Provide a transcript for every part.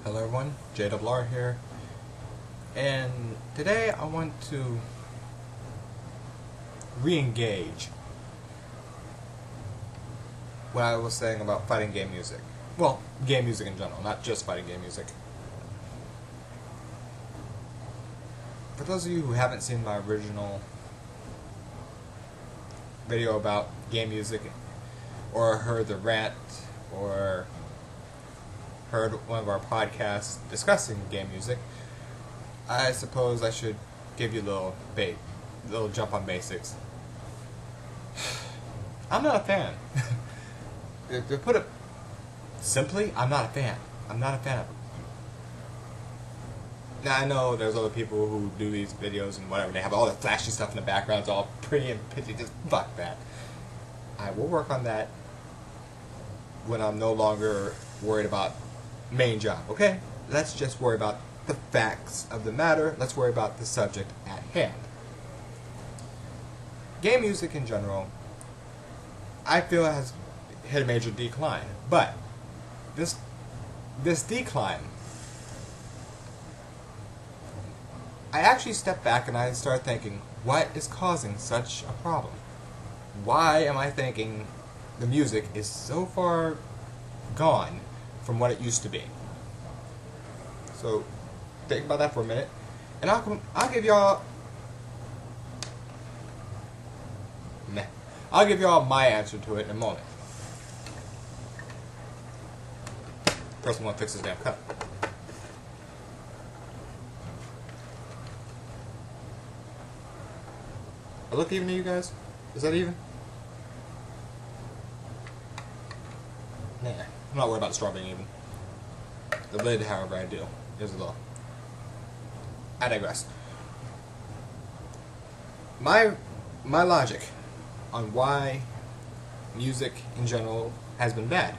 Hello everyone, JRR here, and today I want to re-engage what I was saying about fighting game music. Well, game music in general, not just fighting game music. For those of you who haven't seen my original video about game music, or heard the Rant, or heard one of our podcasts discussing game music, I suppose I should give you a little jump on basics. I'm not a fan. To put it simply, I'm not a fan. I'm not a fan of it. Now I know there's other people who do these videos and whatever, they have all the flashy stuff in the background, it's all pretty and pitchy, just fuck that. I will work on that when I'm no longer worried about main job, okay? Let's just worry about the facts of the matter. Let's worry about the subject at hand. Game music in general, I feel has hit a major decline. But this decline, I actually stepped back and I started thinking, what is causing such a problem? Why am I thinking the music is so far gone from what it used to be? So think about that for a minute, and I'll give y'all my answer to it in a moment. First, I want to fix this damn cup. I look even to you guys? Is that even? Nah, I'm not worried about the straw being even. The lid, however, I do. Is a little. I digress. My logic on why music in general has been bad.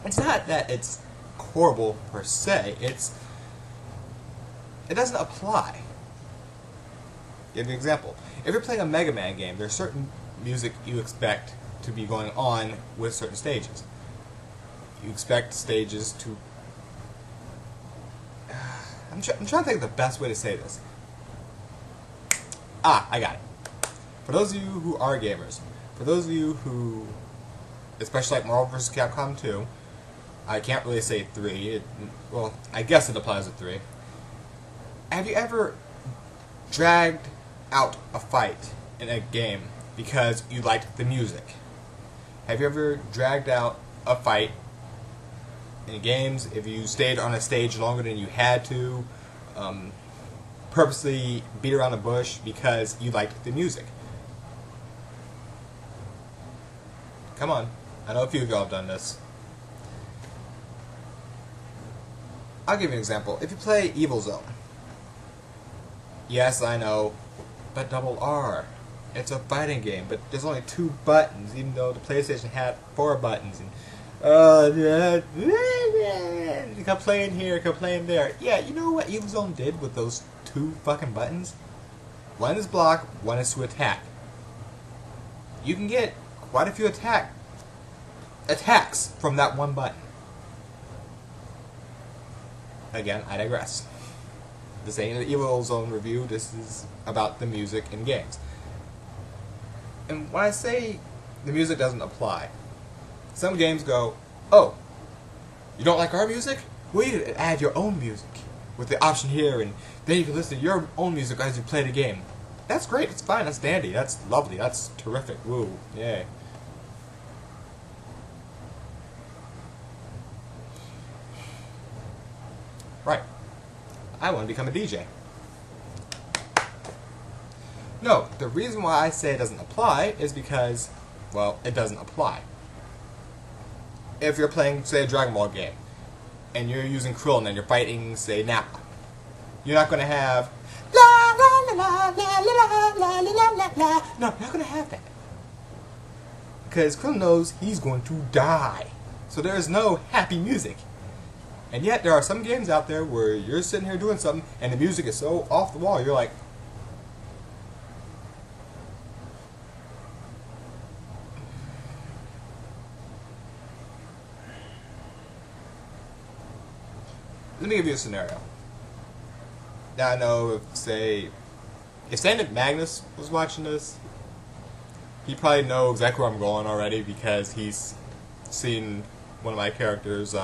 It's not that it's horrible per se. It doesn't apply. Give an example. If you're playing a Mega Man game, there's certain music you expect to be going on with certain stages. You expect stages to... I'm trying to think of the best way to say this. I got it. For those of you who are gamers, for those of you who, especially like Marvel vs. Capcom 2, I can't really say 3, well, I guess it applies to 3. Have you ever dragged out a fight in a game because you liked the music? Have you ever dragged out a fight in games if you stayed on a stage longer than you had to, purposely beat around the bush because you liked the music? Come on, I know a few of y'all have done this. I'll give you an example. If you play Evil Zone, yes, I know, but double R. It's a fighting game, but there's only 2 buttons, even though the PlayStation had 4 buttons. And you can play in here, you can play in there. Yeah, you know what Evil Zone did with those 2 fucking buttons? One is block, one is to attack. You can get quite a few attacks from that one button. Again, I digress. This ain't an Evil Zone review, this is about the music in games. And when I say the music doesn't apply, some games go, oh, you don't like our music? Well, you can add your own music with the option here, and then you can listen to your own music as you play the game. That's great, it's fine, that's dandy, that's lovely, that's terrific, woo, yay. Right. I want to become a DJ. No, the reason why I say it doesn't apply is because, well, it doesn't apply. If you're playing, say, a Dragon Ball game, and you're using Krillin and you're fighting, say, Nappa, you're not going to have la la la la la la la la la la. No, you're not going to have that. Because Krillin knows he's going to die. So there is no happy music. And yet, there are some games out there where you're sitting here doing something, and the music is so off the wall, you're like, let me give you a scenario. Now I know if St. Magnus was watching this, he probably know exactly where I'm going already because he's seen one of my characters'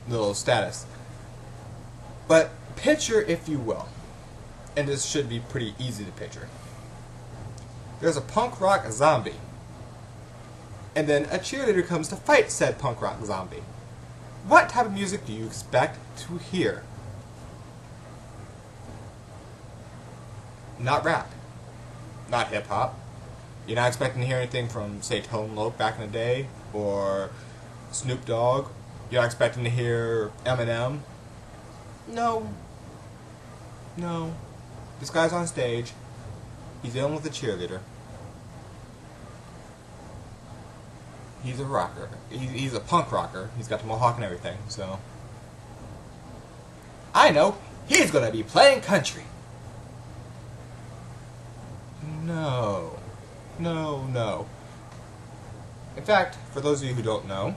little status. But picture, if you will, and this should be pretty easy to picture. There's a punk rock zombie, and then a cheerleader comes to fight said punk rock zombie. What type of music do you expect to hear? Not rap. Not hip-hop. You're not expecting to hear anything from, say, Tone Loc back in the day, or Snoop Dogg. You're not expecting to hear Eminem. No. No. This guy's on stage. He's dealing with a cheerleader. He's a rocker. He's a punk rocker. He's got the mohawk and everything, so... I know! He's gonna be playing country! No. No, no. In fact, for those of you who don't know,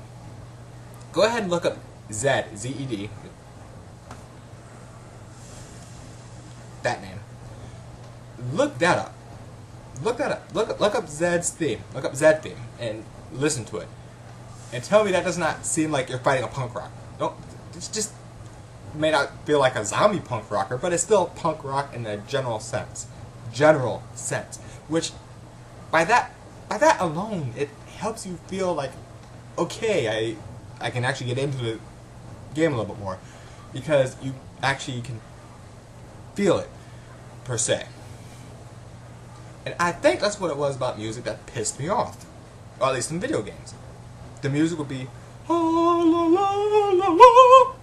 go ahead and look up Zed, Z-E-D. That name. Look that up. Look that up. Look up Zed's theme. Look up Zed theme and listen to it. And tell me that does not seem like you're fighting a punk rock. Don't. It's just may not feel like a zombie punk rocker, but it's still punk rock in a general sense. General sense. Which by that alone, it helps you feel like, okay, I can actually get into the game a little bit more because you actually can feel it per se. And I think that's what it was about music that pissed me off, or at least in video games. The music would be la la la la la,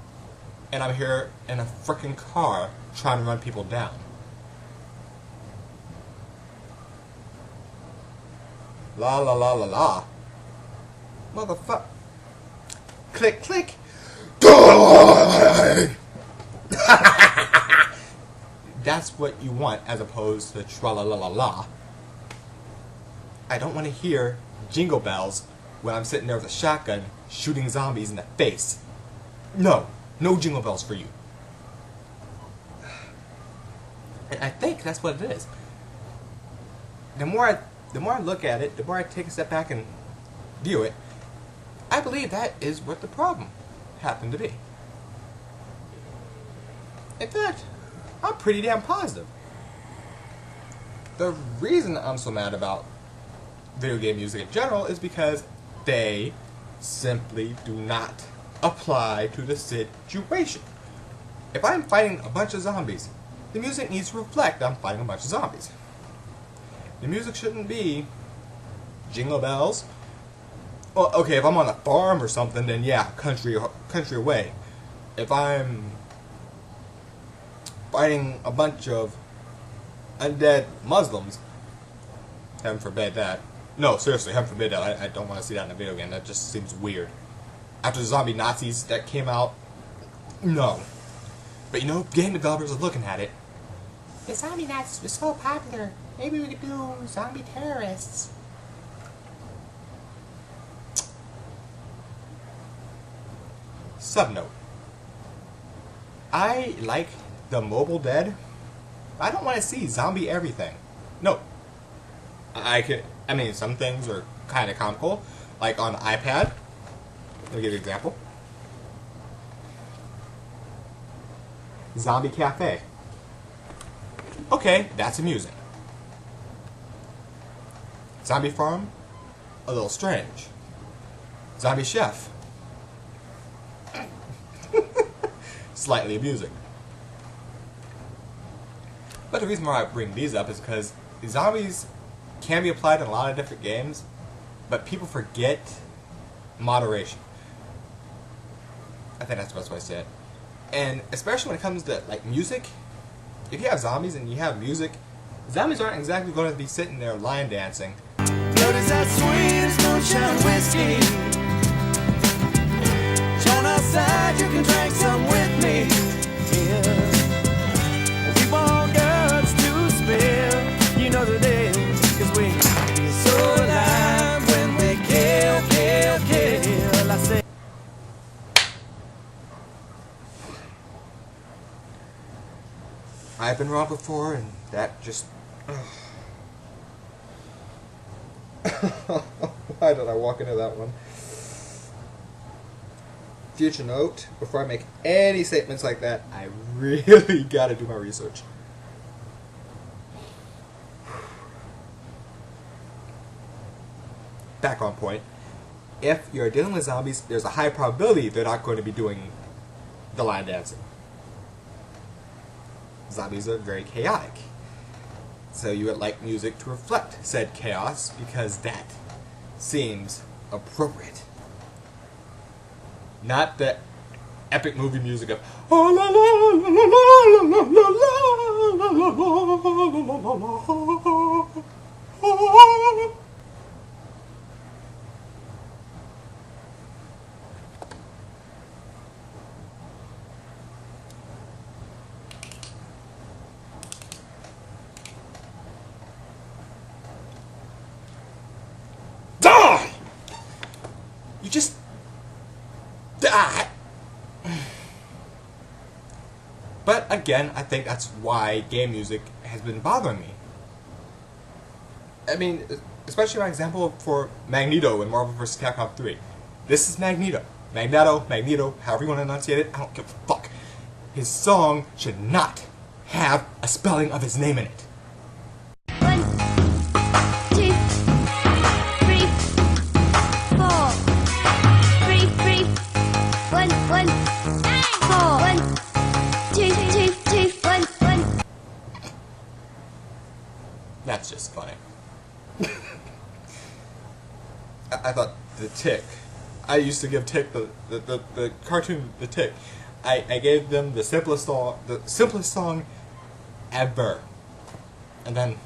and I'm here in a freaking car trying to run people down. La la la la la. Motherfucker. Click click. Die! That's what you want as opposed to tra la la la la. I don't want to hear jingle bells when I'm sitting there with a shotgun shooting zombies in the face. No. No jingle bells for you. And I think that's what it is. The more I look at it, the more I take a step back and view it, I believe that is what the problem happened to be. In fact, I'm pretty damn positive. The reason I'm so mad about video game music in general is because they simply do not apply to the situation. If I'm fighting a bunch of zombies, the music needs to reflect I'm fighting a bunch of zombies. The music shouldn't be jingle bells. Well, okay, if I'm on a farm or something, then yeah, country away. If I'm fighting a bunch of undead Muslims, heaven forbid that. No, seriously, heaven forbid that. I don't want to see that in a video game. That just seems weird. After the zombie Nazis that came out, no. But you know, game developers are looking at it. The zombie Nazis were so popular. Maybe we could do zombie terrorists. Subnote. I like the Mobile Dead. I don't want to see zombie everything. No. I mean, some things are kind of comical. Like on the iPad. Let me give you an example. Zombie Cafe. Okay, that's amusing. Zombie Farm, a little strange. Zombie Chef, slightly amusing. But the reason why I bring these up is because zombies can be applied in a lot of different games, but people forget moderation. I think that's the best way to say it. And especially when it comes to like music, if you have zombies and you have music, zombies aren't exactly going to be sitting there line dancing. Notice that sweet moonshine whiskey. Join outside, you can drink some with me. Yeah. We want guts to spill. You know the deal, 'cause we feel so alive when we kill. I say. been wrong before, and that just... Why did I walk into that one? Future note, before I make any statements like that, I really gotta do my research. Back on point. If you're dealing with zombies, there's a high probability they're not going to be doing the line dancing. Zombies are very chaotic. So you would like music to reflect said chaos because that seems appropriate. Not the epic movie music of die! You just die. But again, I think that's why game music has been bothering me. I mean, especially my example for Magneto in Marvel vs. Capcom 3. This is Magneto. Magneto, however you want to enunciate it, I don't give a fuck. His song should not have a spelling of his name in it. 1, 2, 3, 4. 3, 1, 1, 4. 1, 2, 2, 2, 1, 1. That's just funny. I thought the Tick. I used to give Tick the cartoon the Tick. I gave them the simplest song ever. And then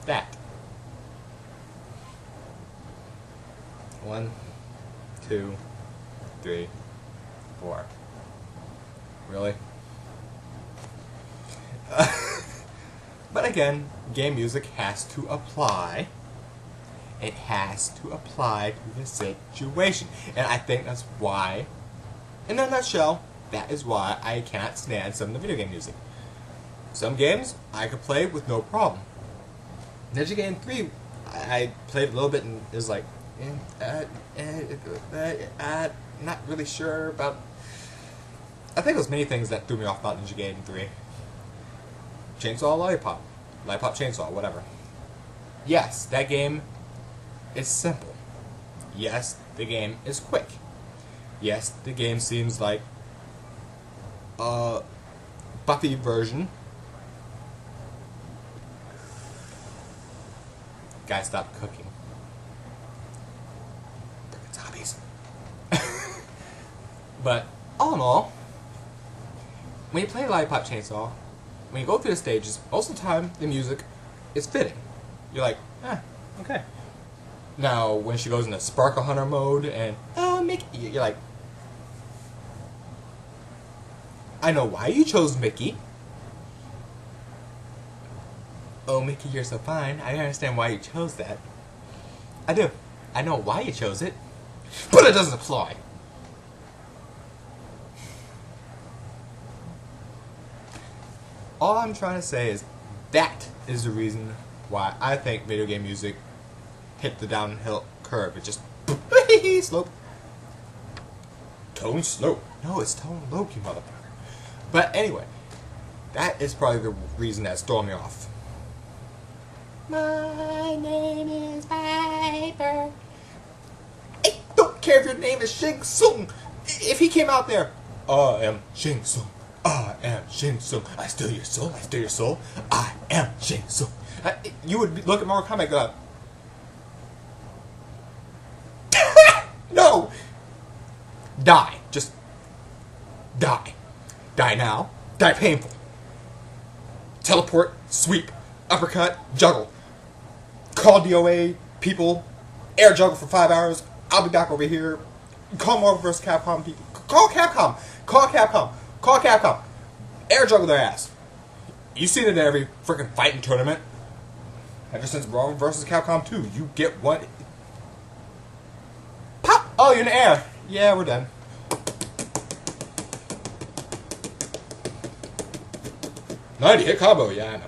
that. 1, 2, 3, 4. Really? But again, game music has to apply. It has to apply to the situation. And I think that's why, in a nutshell, that is why I cannot stand some of the video game music. Some games I could play with no problem. Ninja Gaiden 3, I played a little bit and it was like, not really sure about... I think there's many things that threw me off about Ninja Gaiden 3. Chainsaw, Lollipop, Chainsaw, whatever. Yes, that game is simple. Yes, the game is quick. Yes, the game seems like a Buffy version. Guy, stop cooking. Frickin' zombies. But all in all, when you play Lollipop Chainsaw, when you go through the stages, most of the time the music is fitting. You're like, okay. Now, when she goes into Sparkle Hunter mode and, oh, Mickey, you're like, I know why you chose Mickey. Oh, Mickey, you're so fine. I understand why you chose that. I do. I know why you chose it. But it doesn't apply. All I'm trying to say is that is the reason why I think video game music hit the downhill curve. It just slope. Tone slope. No, it's tone low, you motherfucker. But anyway, that is probably the reason that's throwing me off. My name is Piper. I don't care if your name is Shang Tsung. If he came out there, I am Shang Tsung. I am Shang Tsung. I steal your soul. I steal your soul. I am Shang Tsung. You would look at Mortal Kombat and go, no! Die. Just die. Die now. Die painful. Teleport, sweep, uppercut, juggle. Call DOA people. Air juggle for 5 hours. I'll be back over here. Call Marvel vs. Capcom people. Call Capcom. Call Capcom. Call Capcom. Air juggle their ass. You've seen it in every freaking fighting tournament. Ever since Marvel vs. Capcom 2, you get one. Pop! Oh, you're in the air. Yeah, we're done. 90 hit combo, yeah, I know.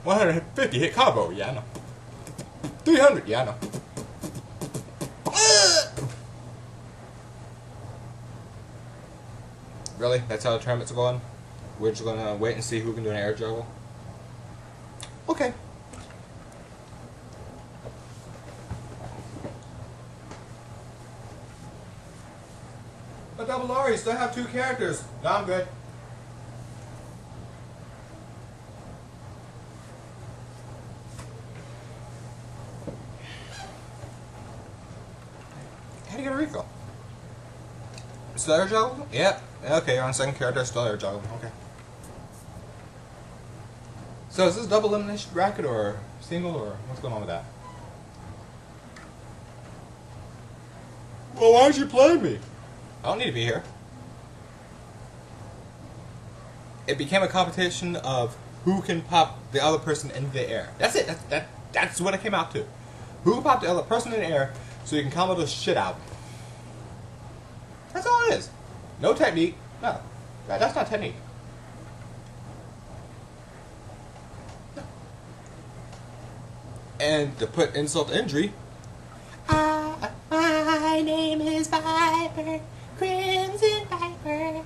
$150 hit combo, yeah, I know. 300, yeah, I know. Really? That's how the tournament's going? We're just gonna wait and see who can do an air juggle? Okay. But Double R, you still have 2 characters. No, I'm good. How do you get a refill? Still air juggle? Yep. Okay, you're on second character, still air juggle. Okay. So is this double elimination bracket or single or what's going on with that? Well, why'd you play me? I don't need to be here. It became a competition of who can pop the other person into the air. That's it. That's what it came out to. Who can pop the other person in the air so you can combo the shit out. That's all it is. No technique. No. That's not technique. No. And to put insult to injury, my name is Viper, Crimson Viper.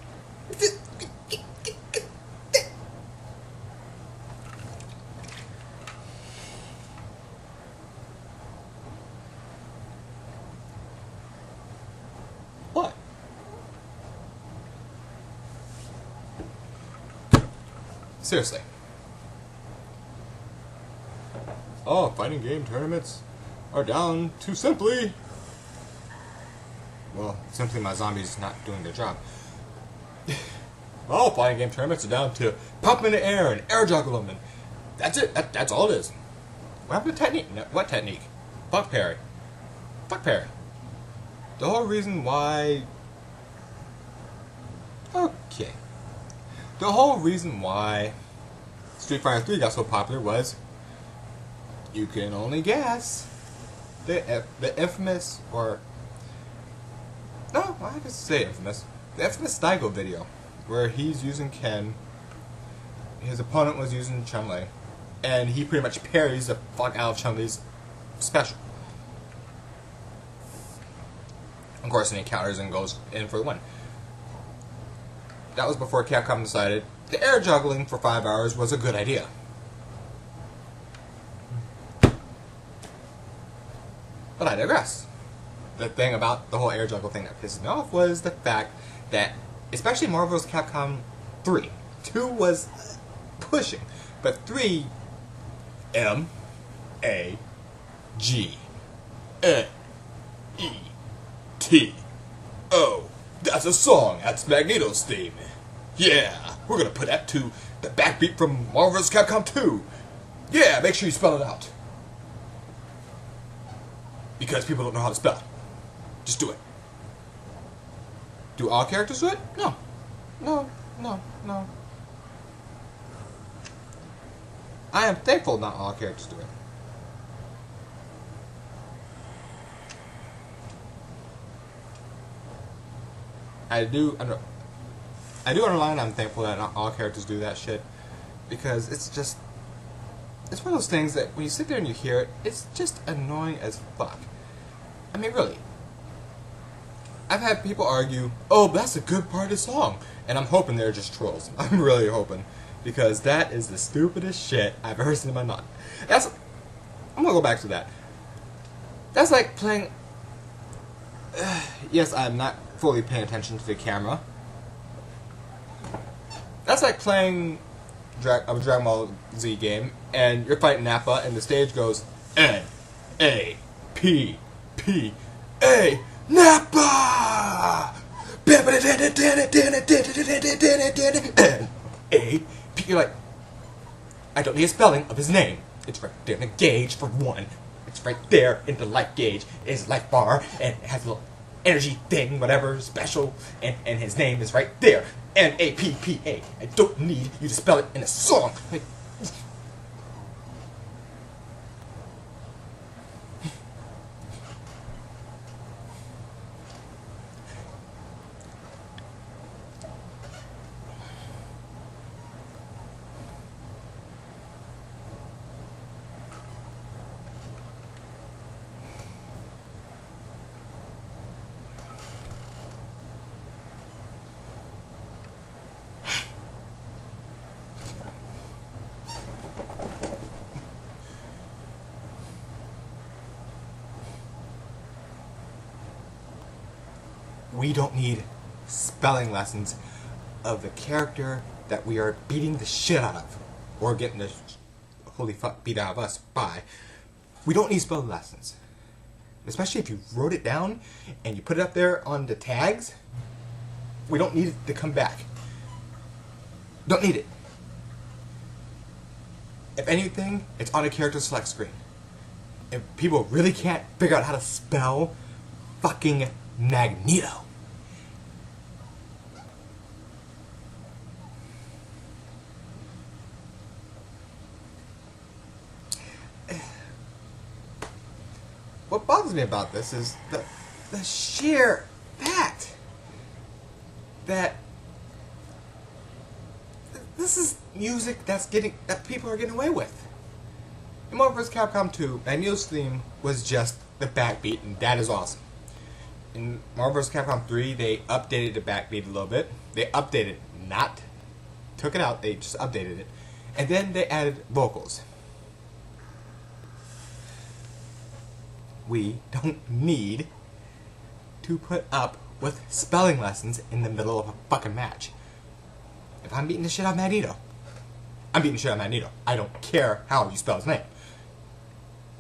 What? Seriously. Oh, fighting game tournaments are down to simply... Well, simply my zombies not doing their job. Well, fighting game tournaments are down to pop them in the air and air juggle them, and that's it. That's all it is. What happened to technique? What technique? Fuck parry. Fuck parry. The whole reason why... Okay. The whole reason why Street Fighter 3 got so popular was, you can only guess, the infamous, or... No, I can say infamous. The infamous Steigo video, where he's using Ken, his opponent was using Chun-Li, and he pretty much parries the fuck out of Chun-Li's special. Of course, and he counters and goes in for the win. That was before Capcom decided the air juggling for 5 hours was a good idea. But I digress. The thing about the whole air juggle thing that pissed me off was the fact that, especially Marvel vs. Capcom 3, 2 was pushing, but 3, M-A-G-N-E-T-O. That's a song. That's Magneto's theme. Yeah, we're gonna put that to the backbeat from Marvel vs. Capcom 2. Yeah, make sure you spell it out. Because people don't know how to spell. Just do it. Do all characters do it? No. No, no, no. I am thankful not all characters do it. I do underline I'm thankful that not all characters do that shit. Because it's just... It's one of those things that when you sit there and you hear it, it's just annoying as fuck. I mean, really. I've had people argue, oh, that's a good part of the song. And I'm hoping they're just trolls. I'm really hoping. Because that is the stupidest shit I've ever seen in my life. I'm gonna go back to that. That's like playing... yes, I'm not fully paying attention to the camera. That's like playing a Dragon Ball Z game, and you're fighting Nappa, and the stage goes N-A-P-P-A, Nappa! N-A-P. You're like, I don't need a spelling of his name. It's right there in the gauge for one. It's right there in the life gauge. It's life bar, and it has a little energy thing, whatever, special, and his name is right there. N-A-P-P-A. I don't need you to spell it in a song. Like, We don't need spelling lessons of the character that we are beating the shit out of. Or getting the holy fuck beat out of us by. We don't need spelling lessons. Especially if you wrote it down and you put it up there on the tags. We don't need it to come back. Don't need it. If anything, it's on a character select screen. If people really can't figure out how to spell fucking Magneto. What bothers me about this is the sheer fact that this is music that people are getting away with. In Marvel vs. Capcom 2, Magneto's theme was just the backbeat, and that is awesome. In Marvel vs. Capcom 3, they updated the backbeat a little bit. They updated, not took it out, they just updated it. And then they added vocals. We don't need to put up with spelling lessons in the middle of a fucking match. If I'm beating the shit out of Magneto, I'm beating the shit out of Magneto. I don't care how you spell his name.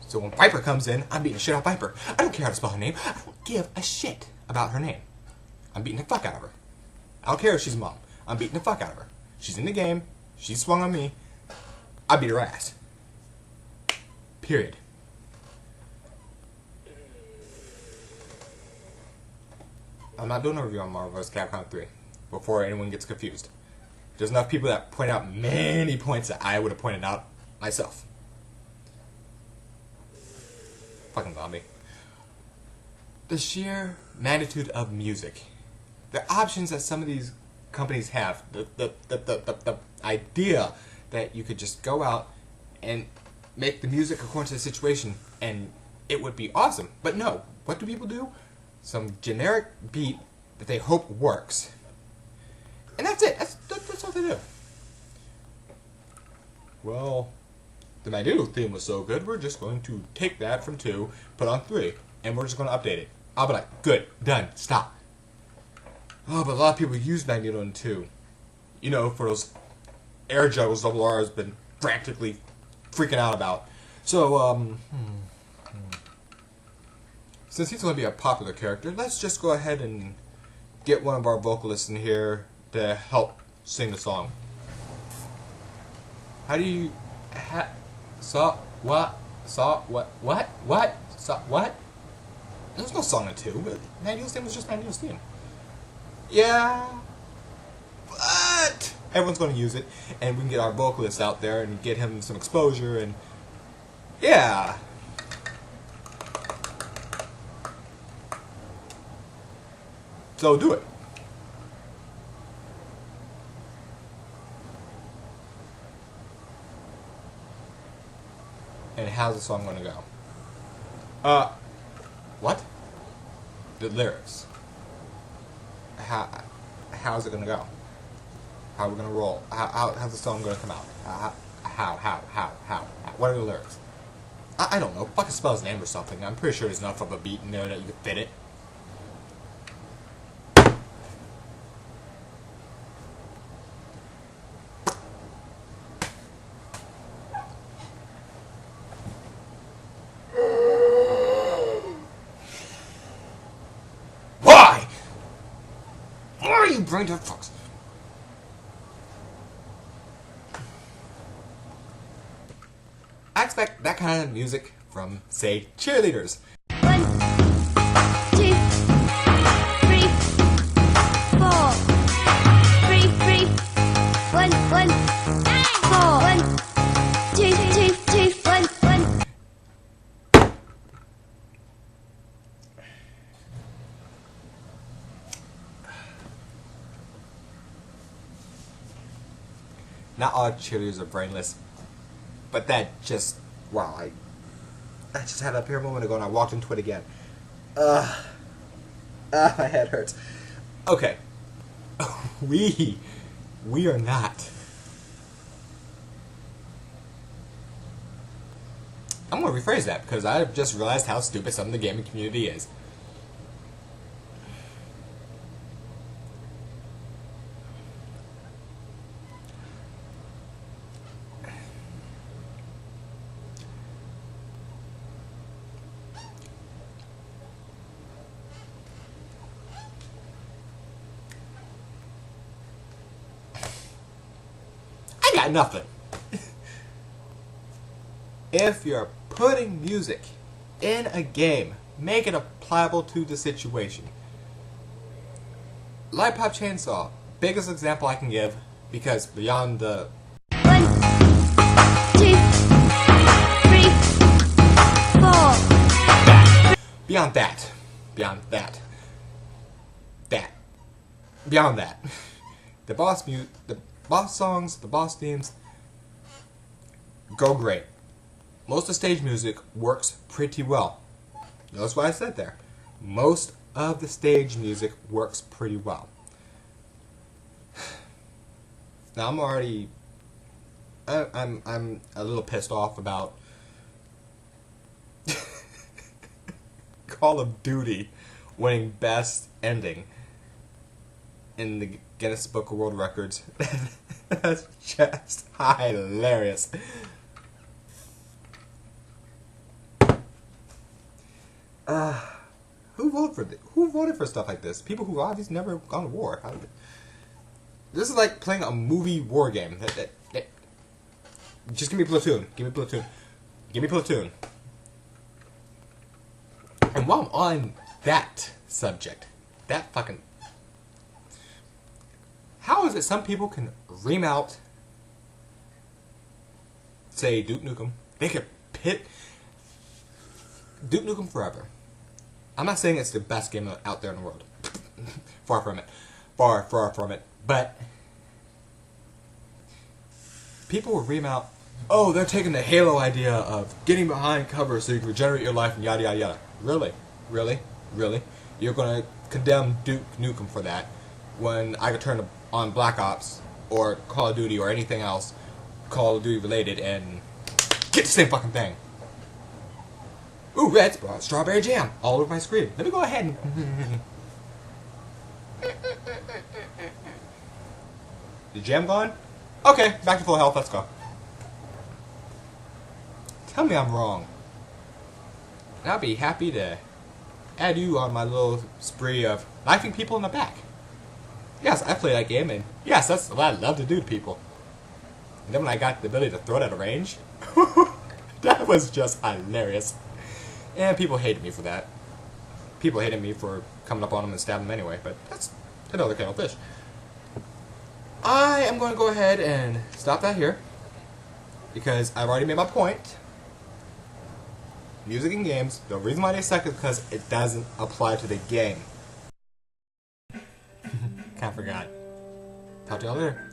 So when Viper comes in, I'm beating the shit out of Viper. I don't care how to spell her name. I don't give a shit about her name. I'm beating the fuck out of her. I don't care if she's a mom. I'm beating the fuck out of her. She's in the game. She swung on me. I beat her ass. Period. I'm not doing a review on Marvel vs. Capcom 3 before anyone gets confused. There's enough people that point out many points that I would have pointed out myself. Fucking zombie. The sheer magnitude of music. The options that some of these companies have. The idea that you could just go out and make the music according to the situation and it would be awesome. But no. What do people do? Some generic beat that they hope works. And that's it. That's all they do. Well, the Magneto theme was so good, we're just going to take that from 2, put on 3, and we're just going to update it. I'll be like, good, done, stop. Oh, but a lot of people use Magneto in 2. You know, for those air juggles Double R has been frantically freaking out about. So, since he's going to be a popular character, let's just go ahead and get one of our vocalists in here to help sing the song. How do you... what? There's no song in 2, but Magneto's theme was just Magneto's theme. Yeah, but everyone's going to use it, and we can get our vocalist out there and get him some exposure, and yeah. So do it. And how's the song going to go? What? The lyrics. How's it going to go? How are we going to roll? How's the song going to come out? How? What are the lyrics? I don't know. Fucking spell his name or something. I'm pretty sure there's enough of a beat in there that you could fit it. Bring to fucks. I expect that kind of music from, say, cheerleaders. 1, 2, 3, 4. 3, 1, 1, 4. 1, 2, 1, 1. Not all cheerleaders are brainless, but that just, wow, I just had up here a moment ago and I walked into it again. My head hurts. Okay. We are not. I'm going to rephrase that because I've just realized how stupid some of the gaming community is. got nothing. If you're putting music in a game, make it applicable to the situation. Light Pop Chainsaw, biggest example I can give, because beyond the 1, 2, 3, 4. beyond that, the boss songs, the boss themes go great. Most of the stage music works pretty well. Notice what I said there. Most of the stage music works pretty well. Now I'm already, I'm a little pissed off about Call of Duty winning best ending in the Guinness Book of World Records. That's just hilarious. Who voted for stuff like this? People who obviously never gone to war. This is like playing a movie war game. Just give me Platoon. Give me Platoon. Give me Platoon. And while I'm on that subject, that fucking... How is it some people can ream out, say, Duke Nukem? They could pit Duke Nukem forever. I'm not saying it's the best game out there in the world. Far from it. Far from it. But people will ream out, oh, they're taking the Halo idea of getting behind cover so you can regenerate your life and yada yada yada. Really? Really? Really? You're going to condemn Duke Nukem for that when I could turn on Black Ops or Call of Duty or anything else Call of Duty related and get the same fucking thing. Ooh, Red's brought strawberry jam all over my screen. Let me go ahead and... The jam gone? Okay, back to full health, let's go. Tell me I'm wrong. And I'll be happy to add you on my little spree of knifing people in the back. Yes, I play that game, and yes, that's what I love to do to people. And then when I got the ability to throw it at a range, that was just hilarious. And people hated me for that. People hated me for coming up on them and stabbing them anyway, but that's another kettle of fish. I am going to go ahead and stop that here, because I've already made my point. Music and games, the reason why they suck is because it doesn't apply to the game. Kinda forgot. Talk to y'all later.